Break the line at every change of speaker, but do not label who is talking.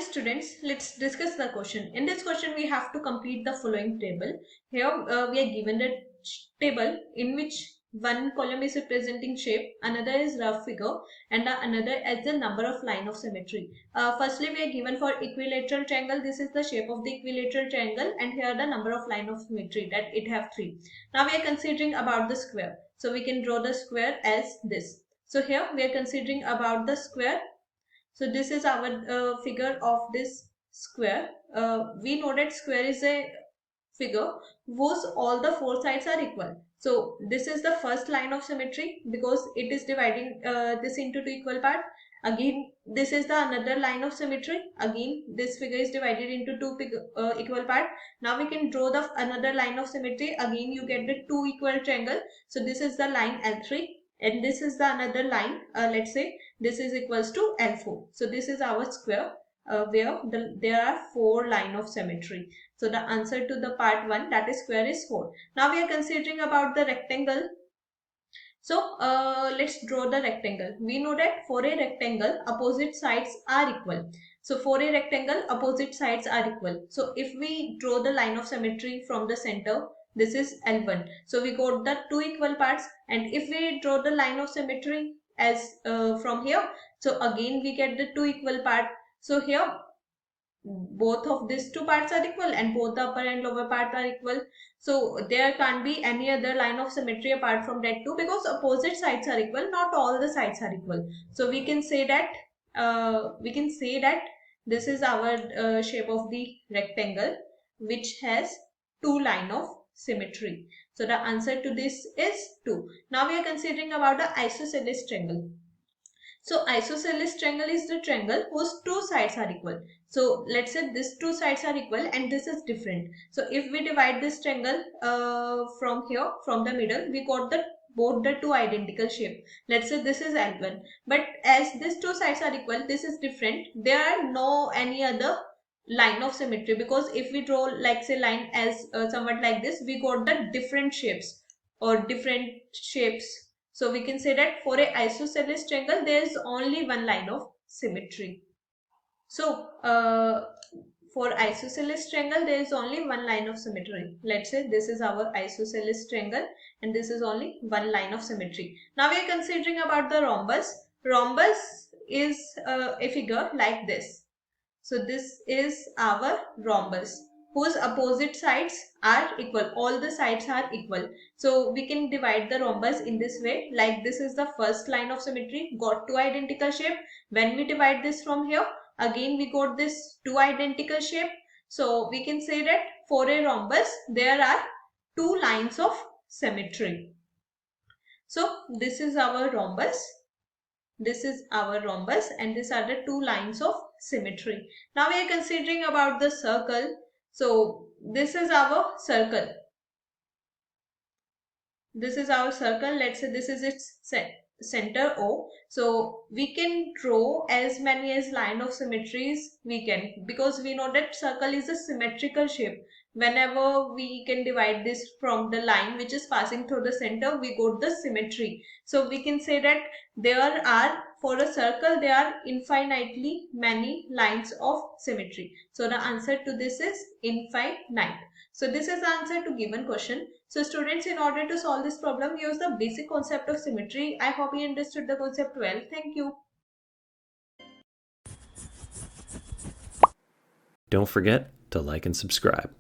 students, let's discuss the question. In this question, we have to complete the following table. Here, we are given a table in which one column is representing shape, another is rough figure, and the another as the number of line of symmetry. Firstly, we are given for equilateral triangle. This is the shape of the equilateral triangle, and here the number of line of symmetry that it have 3. Now we are considering about the square. So we can draw the square as this. So here we are considering about the square. So this is our figure of this square. We know that square is a figure whose all the four sides are equal. So this is the first line of symmetry because it is dividing this into two equal parts. Again, this is the another line of symmetry. Again, this figure is divided into two equal parts. Now we can draw the another line of symmetry. Again, you get the two equal triangle. So this is the line L3, and this is the another line. Let's say this is equals to L4. So this is our square where there are four line of symmetry. So the answer to the part 1, that is square, is 4. Now we are considering about the rectangle. So let's draw the rectangle. We know that for a rectangle, opposite sides are equal. So for a rectangle, opposite sides are equal. So if we draw the line of symmetry from the center, this is L1. So we got the two equal parts. And if we draw the line of symmetry as from here, so again we get the two equal part. So here both of these two parts are equal and both the upper and lower part are equal. So there can't be any other line of symmetry apart from that too, because opposite sides are equal, not all the sides are equal. So we can say that this is our shape of the rectangle which has two line of symmetry. So the answer to this is 2. Now we are considering about the isosceles triangle. So isosceles triangle is the triangle whose two sides are equal. So let's say these two sides are equal and this is different. So if we divide this triangle from here, from the middle, we got the both the two identical shape. Let's say this is L1. But as these two sides are equal, this is different. There are no any other line of symmetry, because if we draw like say line as somewhat like this, we got the different shapes or different shapes. So we can say that for a isosceles triangle, there is only one line of symmetry. So for isosceles triangle, there is only one line of symmetry. Let's say this is our isosceles triangle and this is only one line of symmetry. Now we are considering about the rhombus. Rhombus is a figure like this. So this is our rhombus whose opposite sides are equal. All the sides are equal. So we can divide the rhombus in this way. Like this is the first line of symmetry, got two identical shape. When we divide this from here, again we got this two identical shape. So we can say that for a rhombus, there are two lines of symmetry. So this is our rhombus. This is our rhombus and these are the two lines of symmetry. Now we are considering about the circle. So this is our circle. This is our circle. Let's say this is its center O. So we can draw as many as line of symmetries we can, because we know that circle is a symmetrical shape. Whenever we can divide this from the line which is passing through the center, we got the symmetry. So we can say that there are, for a circle, there are infinitely many lines of symmetry. So the answer to this is infinite. So this is the answer to given question. So students, in order to solve this problem, use the basic concept of symmetry. I hope you understood the concept well. Thank you.
Don't forget to like and subscribe.